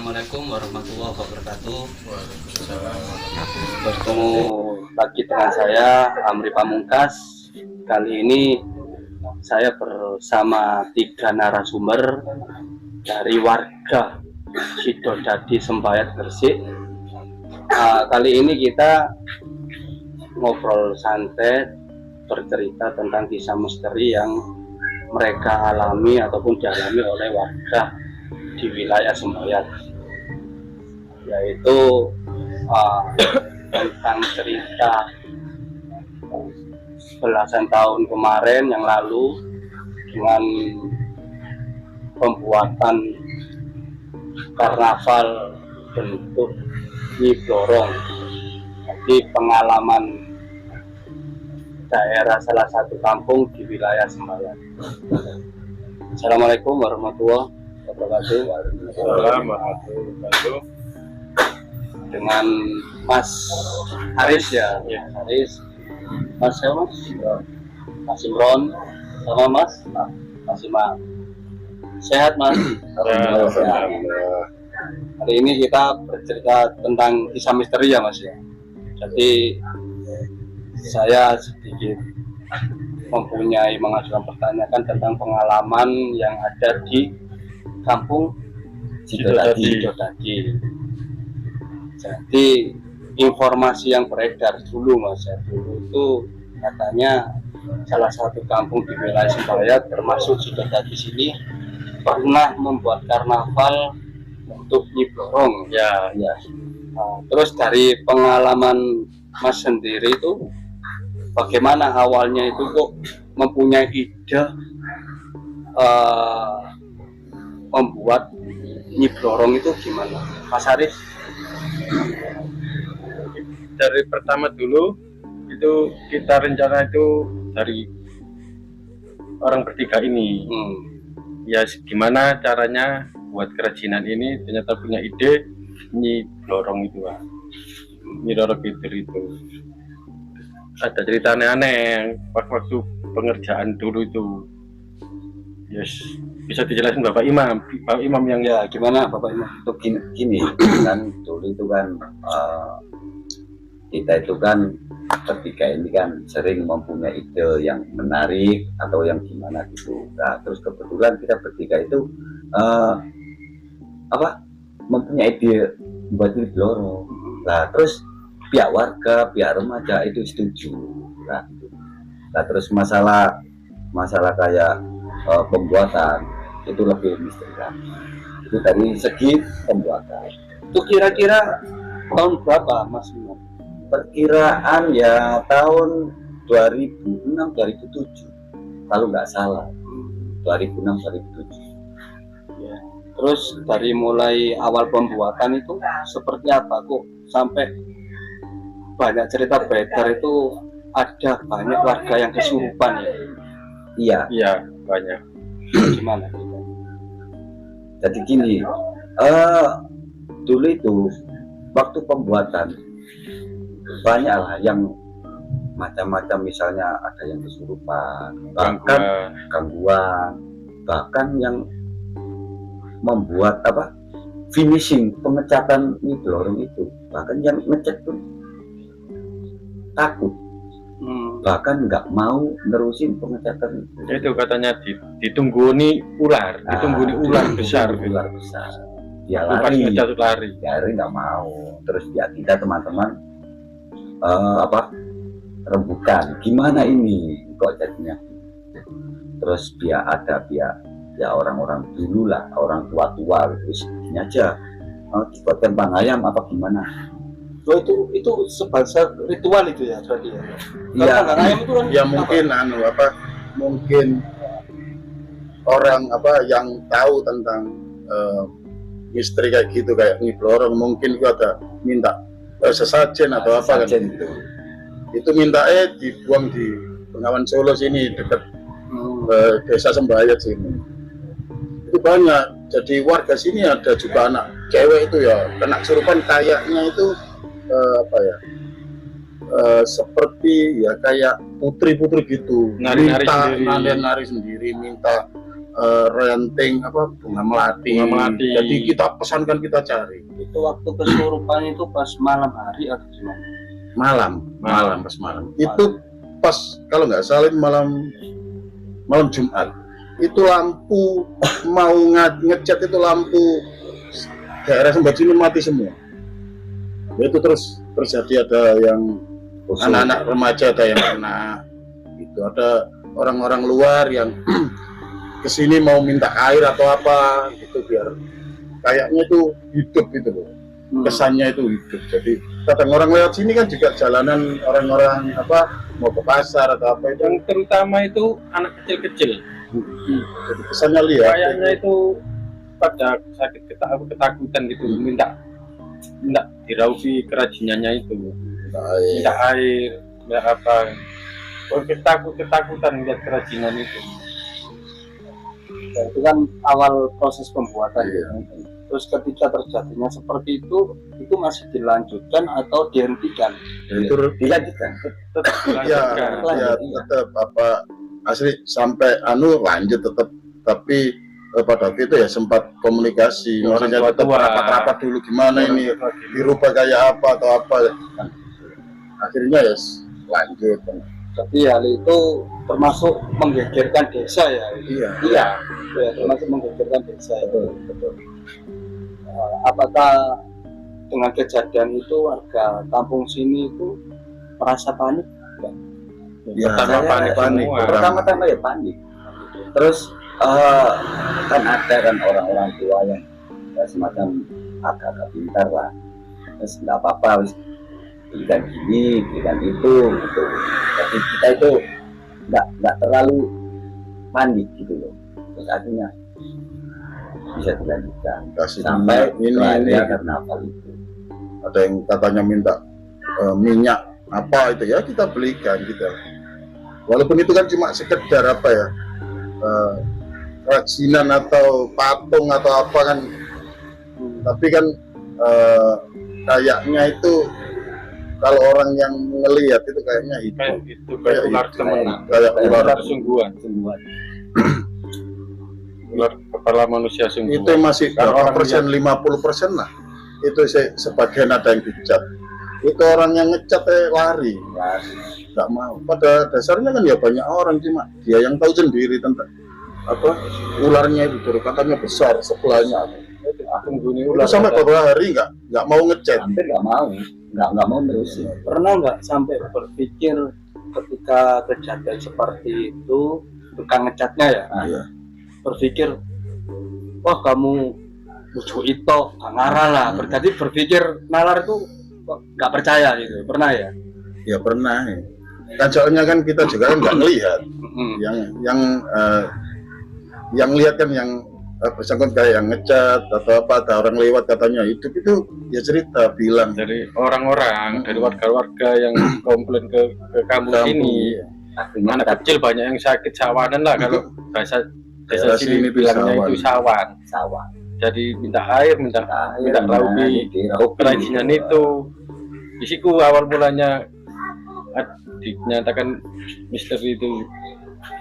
Assalamualaikum warahmatullahi wabarakatuh. Waalaikumsalam. Bertemu lagi dengan saya Amri Pamungkas. Kali ini saya bersama 3 narasumber dari warga Sidodadi Sembayat Gresik. Kali ini kita ngobrol santai, bercerita tentang kisah misteri yang mereka alami ataupun dialami oleh warga di wilayah Sembayat, yaitu tentang cerita belasan tahun kemarin yang lalu dengan pembuatan karnaval bentuk Nyi Blorong. Jadi pengalaman daerah salah satu kampung di wilayah Sembayat. Assalamualaikum warahmatullahi wabarakatuh. Waalaikumsalam warahmatullahi wabarakatuh. Dengan Mas Haris ya, Haris, Mas siapa Mas? Mas Imron, sama Mas Imam. Sehat Mas? Alhamdulillah. Hari ini kita bercerita tentang kisah misteri ya Mas ya. Jadi saya sedikit mengajukan pertanyaan tentang pengalaman yang ada di kampung Sidodadi. Jadi informasi yang beredar dulu Mas ya, dulu itu katanya salah satu kampung di wilayah Sembayat termasuk Sidodadi sini pernah membuat karnaval untuk Nyi Blorong ya. Nah, terus dari pengalaman Mas sendiri itu bagaimana awalnya itu kok mempunyai ide membuat Nyi Blorong itu gimana, Mas Haris? Dari pertama dulu itu kita rencana itu dari orang bertiga ini. Ya gimana caranya buat kerajinan ini, ternyata punya ide Nyi Blorong itu lah. Nyi Roro Kidul itu ada cerita aneh-aneh yang waktu pengerjaan dulu itu. Yes, bisa dijelasin Bapak Imam yang Ya gimana Bapak Imam? Itu gini kan dulu itu kan kita itu kan ketika ini kan sering mempunyai ide yang menarik atau yang gimana gitu. Nah terus kebetulan kita bertiga itu mempunyai ide buat Nyi Blorong. Nah terus pihak warga, pihak remaja itu setuju. Nah terus masalah kayak pembuatan itu lebih misteri. Itu dari segi pembuatan. Itu kira-kira tahun berapa Mas Imam? Perkiraan ya tahun 2006-2007 kalau nggak salah. 2006-2007. Ya. Terus dari mulai awal pembuatan itu seperti apa kok sampai banyak cerita beredar itu ada banyak warga yang kesurupan ya? Iya banyak. Gimana? Jadi gini, dulu itu waktu pembuatan banyaklah yang macam-macam, misalnya ada yang kesurupan, bahkan gangguan, bahkan yang membuat finishing pengecatan Nyi Blorong itu, bahkan yang ngecat pun takut, bahkan nggak mau nerusin pengecatan itu katanya ditunggu nih ular, besar. Dia lari nggak mau. Terus kita teman-teman rembukan gimana ini kok jadinya. Terus dia ya orang-orang dulu lah, orang tua terus ini aja dibuatkan pangayam apa gimana. Oh itu sebahasa ritual itu ya berarti ya? Iya. Itu kan Ya mungkin mungkin orang yang tahu tentang misteri kayak gitu, kayak Nyi Blorong, mungkin itu ada minta sesajen atau apa kan gitu. Itu minta dibuang di Bengawan Solo sini dekat desa Sembayat sini. Itu banyak. Jadi warga sini ada juga anak cewek itu ya kena kesurupan, kayaknya itu seperti ya kayak putri-putri gitu, nari-nari sendiri, minta renting apa bunga melati. Bunga melati. Jadi kita pesankan, kita cari. Itu waktu kesurupan itu pas malam hari atau gimana? Malam pas malam. Itu pas kalau nggak salah malam Jumat. Itu lampu mau ngecat itu lampu daerah Sembaju ini mati semua. Itu terus terjadi ada yang anak-anak remaja ada yang kena. Itu ada orang-orang luar yang kesini mau minta air atau apa gitu biar kayaknya itu hidup gitu loh. Kesannya itu hidup. Jadi kadang orang lewat sini kan juga jalanan orang-orang apa mau ke pasar atau apa itu Yang terutama itu anak kecil-kecil. jadi kesannya lihat Kayaknya itu pada sakit ketakutan gitu, minta diraupi kerajinannya itu, minta air, minta apa. Ketakutan lihat kerajinan itu. Ya, itu kan awal proses pembuatan. Terus ketika terjadinya seperti itu masih dilanjutkan atau dihentikan? itu dilanjutkan. Tetap ya, dilanjutkan. ya tetap apa asli sampai lanjut tetap, tapi pada waktu itu ya sempat komunikasi, Orang maksudnya tetap tua-tua. rapat-rapat dulu gimana ini dirubah kayak apa atau apa. Akhirnya ya lanjut. Jadi hal itu termasuk menggegerkan desa ya. Iya. Ya, termasuk menggegerkan desa. Betul. Apakah dengan kejadian itu warga kampung sini itu merasa panik? Ya, Pertama saya- panik semua. Pertama-tama ya panik. Terus kan ada kan orang-orang tua yang ya, semacam agak pintar lah. Terus nggak apa-apa, wis belikan gini, belikan itu, gitu. Jadi kita itu nggak terlalu panik gitu loh. Terus akhirnya bisa dilanjutkan kasih sampai ini ada karnaval itu. ada yang katanya minta minyak apa itu ya kita belikan kita. Walaupun itu kan cuma sekedar apa ya kerajinan atau patung atau apa kan, tapi kan kayaknya itu kalau orang yang ngelihat itu kayaknya hidup, Kayak gitu, kayak ular temenan, kayak ular. ular sungguhan, ular kepala manusia Itu sungguhan. masih Kan berapa orang persen, 50% lah. Itu sebagian ada yang dicat. Itu orang yang ngecat lari, nggak mau. Pada dasarnya kan ya banyak orang, cuma dia yang tahu sendiri tentang apa ularnya itu dulu katanya besar sebelahnya. Penghuni Itu ular sampai ada. beberapa hari nggak mau ngecat. Hampir nggak mau terusin. Pernah nggak sampai berpikir ketika kejadian seperti itu tukang ngecatnya ya Iya. berpikir wah kamu lucu itu gak ngarah lah, berarti berpikir nalar itu kok nggak percaya gitu, pernah ya? Ya pernah. Kan soalnya kan kita juga kan nggak ngelihat. Yang lihat kan yang bersangkutan kayak yang ngecat atau apa, ada orang lewat katanya hidup itu ya cerita bilang Dari orang-orang, dari warga-warga yang komplain ke kampung sini, Akhirnya anak kecil banyak yang sakit sawanan lah kalau bahasa Daerah sini sini itu bilangnya sawan. itu sawan. sawah. Jadi minta air, minta raupi kerajinan itu. Di situ awal mulanya dinyatakan misteri itu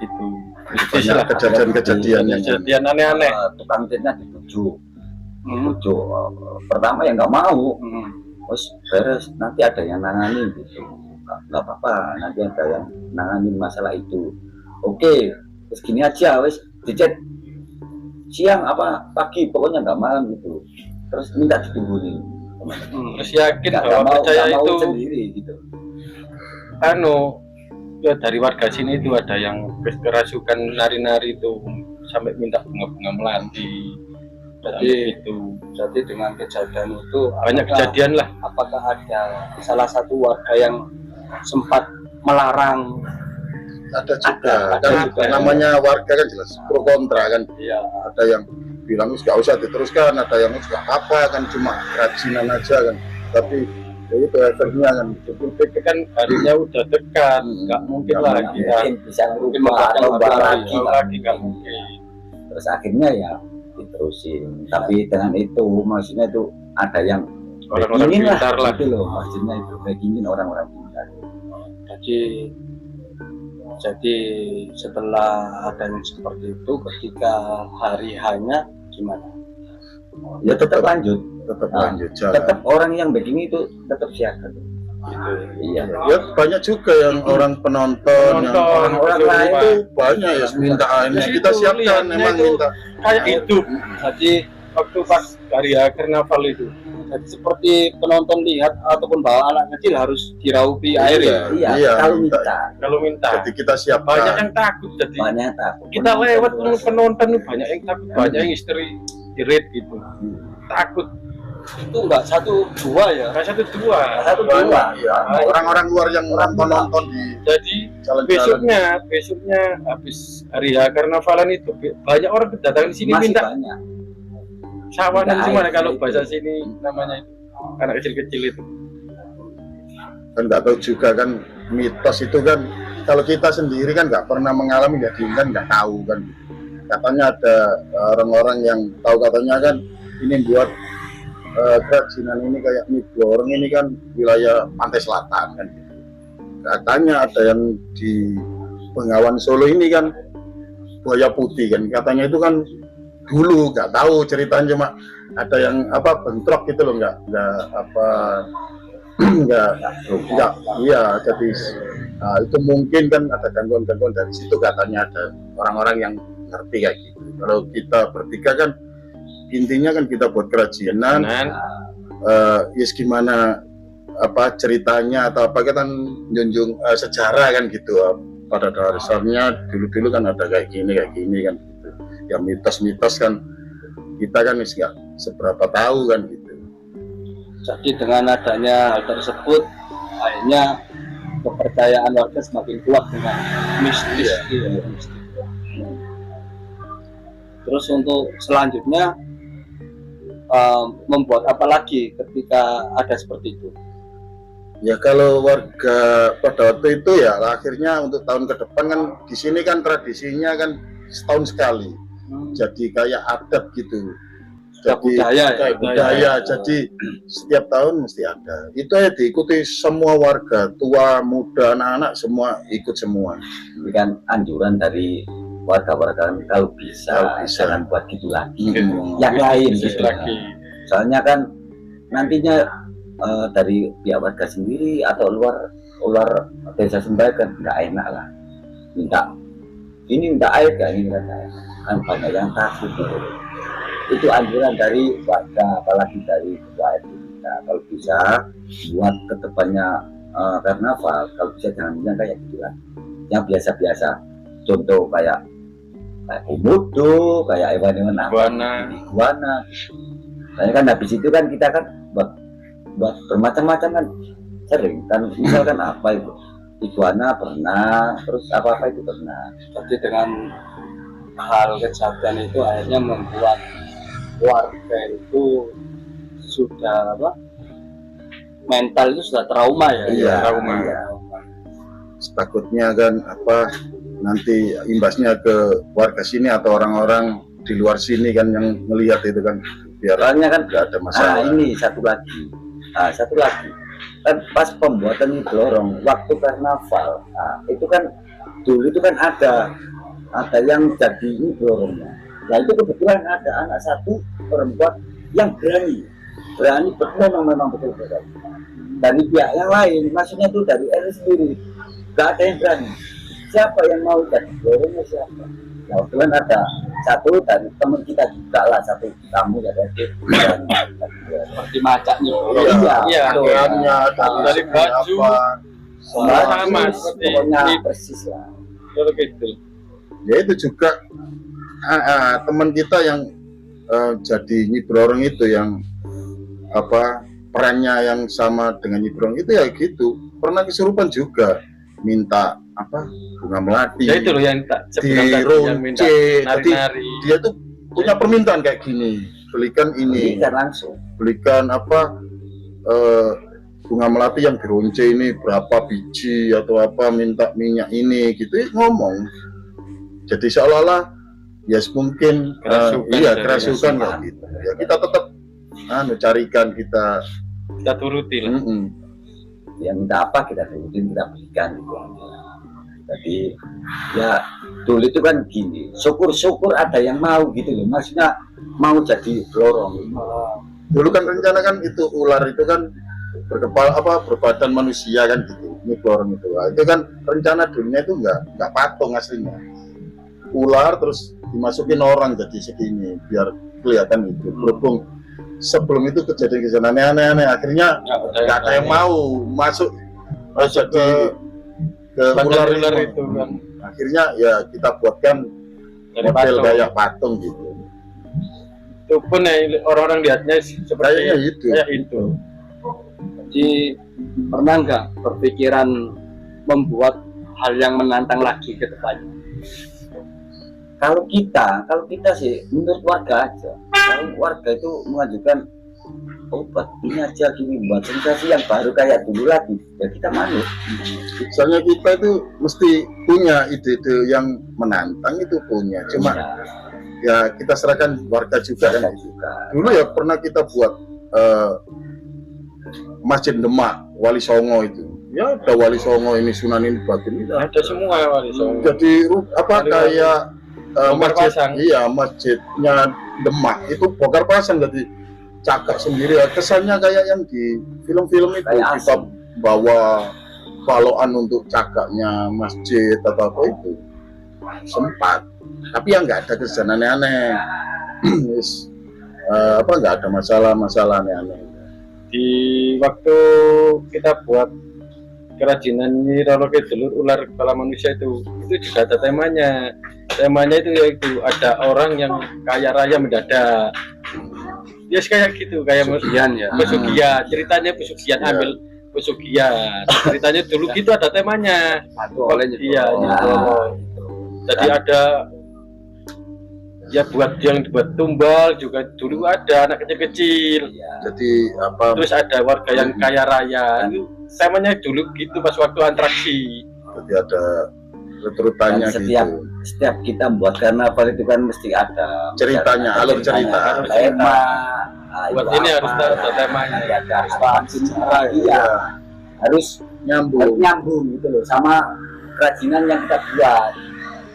gitu. Mistis banyak lah. kejadian-kejadian yang Kejadian aneh-aneh. Tukang catnya dibujuk. Pertama ya nggak mau. Terus beres, nanti ada yang nangani gitu. Nggak apa-apa, nanti ada yang nangani masalah itu. Oke, terus gini aja, wes dicat siang apa pagi, pokoknya nggak malam gitu. Terus minta ditungguin. Terus yakin Nggak bahwa mau, percaya nggak mau itu sendiri gitu. ya dari warga sini itu ada yang kerasukan nari-nari itu sampai minta bunga-bunga melati. Jadi Itu jadi dengan kejadian itu banyak kejadian lah. apakah ada salah satu warga yang sempat melarang? ada juga Ada kan juga. namanya warga kan jelas pro kontra kan, Ya, ada yang bilang nggak usah diteruskan, ada yang nggak apa kan cuma kerajinan aja kan, tapi ya itu efeknya kan Itu kan harinya udah dekat, nggak mungkin lah Nggak kita mungkin bisa Mungkin merubah atau mengubah ubah lagi. lagi. lagi nggak mungkin. Terus akhirnya ya diterusin. Tapi dengan itu maksudnya itu ada yang Orang-orang ingin lah pintar lah. gitu loh, maksudnya itu ingin orang-orang pintar. jadi Jadi setelah ada yang seperti itu, ketika hari hanya gimana? Ya tetap lanjut. Tetap Nah, lanjut jalan. Tetap orang yang begini itu tetap siaga. Gitu. Iya. Ya banyak juga yang orang penonton, yang orang-orang lain itu banyak ya minta ini kita siapkan lihatnya memang itu minta. kayak hidup Jadi waktu pas karya karnaval itu. Jadi seperti penonton lihat ataupun bawa anak kecil harus diraupi air ya. Iya, Iya, kalau minta. minta. Kalau minta Jadi kita banyak siapkan. yang takut, jadi Banyak takut. kita lewat penonton banyak yang takut, banyak yang istri irit gitu, takut. Itu enggak satu dua ya. Nah, satu dua Iya, orang-orang luar yang nonton di jadi jalan-jalan. besoknya habis hari H karnavalan itu banyak orang datang di sini Masih minta banyak. sawanan Minta gimana air, kalau itu. bahasa sini namanya itu anak kecil-kecil itu. Kan nggak tahu juga kan mitos itu kan kalau kita sendiri kan nggak pernah mengalami jadi kan nggak tahu kan. Katanya ada orang-orang yang tahu katanya kan ini buat kerajinan ini kayak mie goreng ini kan wilayah pantai selatan kan gitu. Katanya ada yang di Bengawan Solo ini kan buaya putih kan katanya itu kan dulu nggak tahu ceritanya cuma ada yang apa bentrok gitu loh nggak apa nggak iya jadi itu mungkin kan ada gangguan-gangguan dari situ katanya ada orang-orang yang ngerti kayak gitu. Kalau kita bertiga kan intinya kan kita buat kerajinan, yes gimana apa ceritanya atau apa kan junjung sejarah kan gitu. Pada dasarnya dulu kan ada kayak gini kan gitu. Ya mitos-mitos kan kita kan nggak seberapa tahu kan gitu. Jadi dengan adanya hal tersebut akhirnya kepercayaan warga semakin kuat dengan mistis. Iya, mistis. Terus untuk selanjutnya membuat apa lagi ketika ada seperti itu? Ya kalau warga pada waktu itu ya akhirnya untuk tahun ke depan kan di sini kan tradisinya kan setahun sekali. Jadi kayak adat gitu. Kayak budaya ya? Kayak budaya. Jadi setiap tahun mesti ada. Itu ya diikuti semua warga, tua, muda, anak-anak semua ikut semua. Ini kan anjuran dari warga-warga kalau bisa jangan buat gitu lagi. Yang lain gitu lagi. Soalnya kan nantinya dari pihak warga sendiri atau luar desa Sembaya kan nggak enak lah. Minta air gak ini kan banyak yang takut gitu. Itu anjuran dari warga apalagi dari ketua RT kita kalau bisa buat kedepannya karnaval kalau bisa jangan kayak gitu lah yang biasa-biasa contoh kayak komodo kayak hewan-hewan iguana. Saya kan habis itu kan kita kan buat bermacam-macam kan sering kan misalkan apa itu iguana pernah terus apa itu pernah. Jadi dengan hal kejadian itu akhirnya membuat warga itu sudah mental itu sudah trauma ya. Iya, trauma. Iya. Takutnya kan apa nanti imbasnya ke warga sini atau orang-orang di luar sini kan yang melihat itu kan biar Soalnya kan nggak ada masalah. ini satu lagi kan pas pembuatan ini lorong waktu karnaval itu kan dulu itu kan ada yang jadi ini lorongnya. Nah itu kebetulan ada anak satu perempuan yang berani memang betul dari pihak yang lain, maksudnya itu dari RT sendiri nggak ada yang berani. Siapa yang mau jadi lorongnya siapa? Nah kebetulan ada satu dari teman kita juga lah satu tamu dari RT Seperti macaknya. Iya, Aturannya dari baju sama seperti pokoknya ini persis lah. kalau gitu. Ya itu juga teman kita yang jadi nyibrorong itu yang apa perannya yang sama dengan nyibrorong itu ya gitu pernah kesurupan juga minta apa bunga melati Ya itu loh yang tak di yang minta ronce. Jadi nari-nari. dia tuh punya permintaan kayak gini belikan ini Kan langsung belikan apa bunga melati yang dironce ini berapa biji atau apa minta minyak ini gitu ngomong jadi seolah-olah ya mungkin kerasukan kayak gitu ya kita tetap carikan kita Kita turuti lah. yang minta apa kita turutin kita berikan gitu. Jadi ya dulu itu kan gini, syukur-syukur ada yang mau gitu loh, maksudnya mau jadi lorong. Dulu kan rencana kan itu ular itu kan berkepala berbadan manusia kan gitu, mikrolorong itu. Nah, itu kan rencana dunia itu nggak patung aslinya. Ular terus dimasukin orang jadi segini biar kelihatan itu. Berhubung sebelum itu kejadian aneh-aneh, akhirnya nggak ada yang mau masuk ke ular itu kan. Akhirnya ya kita buatkan Dari model patung. kayak patung gitu. Itu pun ya, orang-orang lihatnya seperti Kayaknya itu. kayak itu. Jadi pernah nggak berpikiran membuat hal yang menantang lagi ke depannya? Kalau kita sih menurut warga aja, kalau warga itu mengajukan obat ini aja gini buat sensasi yang baru kayak dulu lagi, ya kita manut. Soalnya kita itu mesti punya ide-ide yang menantang itu punya. Cuma ya kita serahkan warga juga kan. Dulu ya pernah kita buat Masjid Demak Wali Songo itu. Ya ada Wali Songo ini Sunan ini Batin ini. Ada semua Wali Songo. Jadi kayak Bongkar masjid, pasang. iya masjidnya Demak itu bongkar pasang jadi cakak sendiri ya. Kesannya kayak yang di film-film itu Kayak kita asing. bawa baloan untuk cakaknya masjid atau apa itu sempat, tapi yang nggak ada kesan aneh-aneh. Yes. Nggak ada masalah aneh-aneh. Di waktu kita buat kerajinan Nyi Roro Kidul ular kepala manusia itu juga ada temanya itu yaitu ada orang yang kaya raya mendadak, ya kayak gitu, kayak Pesugihan ya. pesugihan, ceritanya pesugihan, Iya. ambil pesugihan ceritanya dulu gitu, ada temanya. Satu oleh Iya, jadi ada ya buat yang buat tumbal juga dulu ada anak kecil-kecil. Jadi Terus ada warga yang kaya raya. Itu temanya dulu gitu pas waktu atraksi. jadi ada rerutannya Dan gitu. setiap kita membuat karnaval itu kan mesti ada Ceritanya, alur cerita. Alur tema. Buat ini harus ada temanya. Ada paham sejarah, iya. Harus Nyambung. nyambung gitu loh sama kerajinan yang kita buat.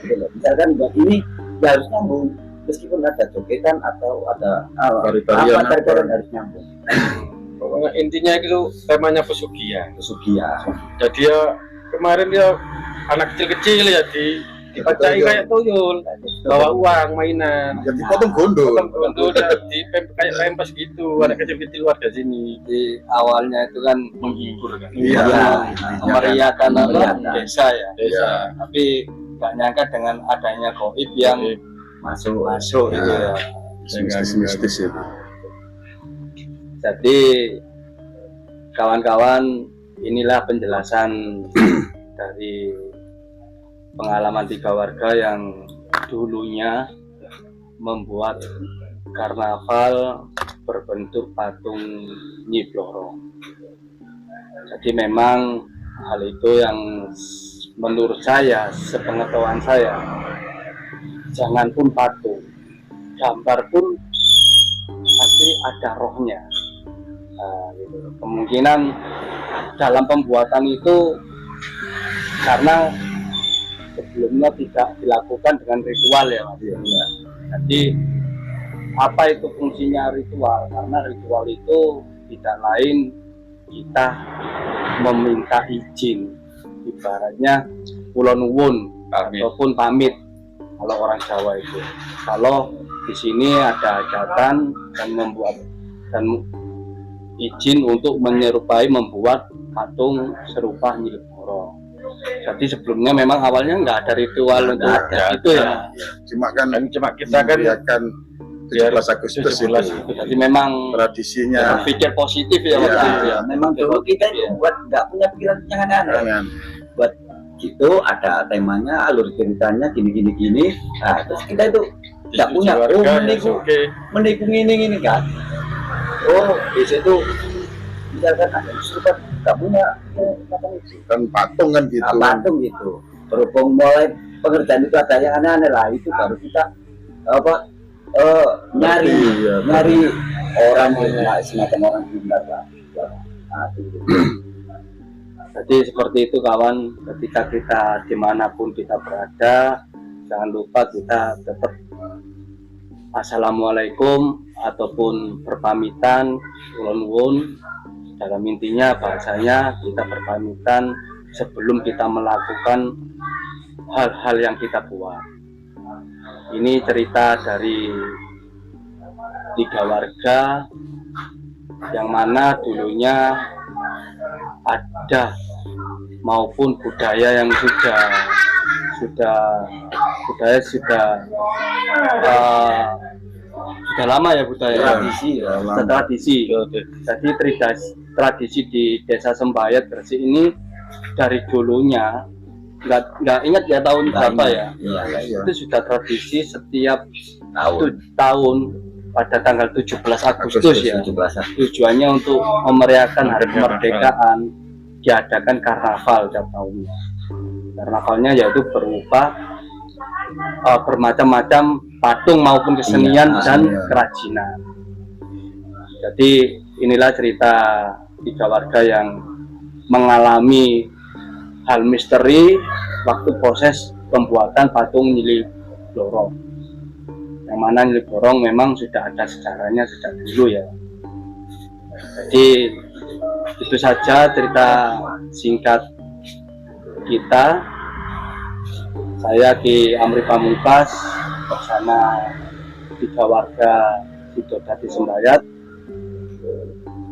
Gitu loh. Misalkan buat ini ya harus nyambung, meskipun ada jogetan atau ada Tari-tarian tari-tarian apa. harus nyambung. Pokoknya intinya itu temanya pesugihan. Pesugihan. Jadi ya kemarin ya anak kecil-kecil ya dipacai Tuyul. kayak tuyul, bawa uang mainan. Jadi potong gondol. Untuk kayak pempes gitu, anak kecil-kecil warga sini. Di awalnya itu kan menghibur kan. Iya. Memeriahkan Memeriahkan. desa ya. Desa. Tapi nggak nyangka dengan adanya gaib yang masuk itu ya. Mistis itu. Jadi kawan-kawan, inilah penjelasan dari pengalaman 3 warga yang dulunya membuat karnaval berbentuk patung Nyi Bloro. Jadi memang hal itu yang menurut saya, sepengetahuan saya, jangan pun patung, gambar pun pasti ada rohnya. Nah, gitu. Kemungkinan dalam pembuatan itu karena sebelumnya tidak dilakukan dengan ritual ya Mas. Ya. Jadi apa itu fungsinya ritual? Karena ritual itu tidak lain kita meminta izin, ibaratnya kula nuwun ataupun pamit kalau orang Jawa itu. Kalau di sini ada hajatan dan membuat dan izin untuk menyerupai membuat patung serupa Nyi Bloro. Jadi sebelumnya memang awalnya nggak ada ritual untuk itu ya. Cuma kan Cuma kita kan merayakan 17 Agustus 17 itu Jadi memang tradisinya. berpikir positif ya Iya. waktu itu ya. Memang dulu kita itu buat nggak punya pikiran yang aneh-aneh. Jangan. Buat gitu ada temanya, alur ceritanya gini. Nah terus kita itu nggak punya. Oh menipu ini kan. Oh di situ misalkan ada kan nggak punya macam itu. Kan patung kan gitu. Patung gitu. Berhubung mulai pengerjaan itu ada yang aneh-aneh lah, itu baru kita nyari Iya, orang yang semacam orang pintar lah. Nah, itu. Jadi seperti itu kawan, ketika kita dimanapun kita berada, jangan lupa kita tetap assalamualaikum ataupun berpamitan, ulun-ulun. Dalam intinya bahasanya kita berpamitan sebelum kita melakukan hal-hal yang kita buat. Ini cerita dari 3 warga yang mana dulunya ada maupun budaya yang sudah lama ya budaya Tradisi ya, sudah tradisi. Jadi tradisi di Desa Sembayat Gresik ini dari dulunya nggak ingat ya tahun berapa ya. Iya. Itu sudah tradisi setiap Tahun tahun pada tanggal 17 Agustus ya. 17. Tujuannya untuk memeriahkan hari kemerdekaan, diadakan karnaval tiap tahunnya. Karnavalnya yaitu berupa bermacam-macam patung maupun kesenian dan kerajinan. Jadi inilah cerita 3 warga yang mengalami hal misteri waktu proses pembuatan patung Nyili Blorong. Yang mana Nyili Blorong memang sudah ada sejarahnya sejak dulu ya. Jadi itu saja cerita singkat kita. Saya Ki Amri Pamungkas bersama 3 warga Sidodadi Sembayat.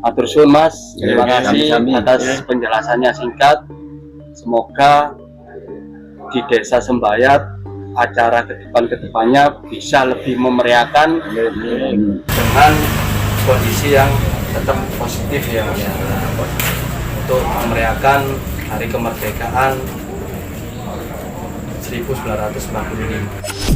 Atur suwun Mas, terima kasih atas penjelasannya singkat. Semoga di Desa Sembayat acara kedepannya bisa lebih memeriahkan dengan kondisi yang tetap positif ya Mas. Untuk memeriahkan hari kemerdekaan 1945.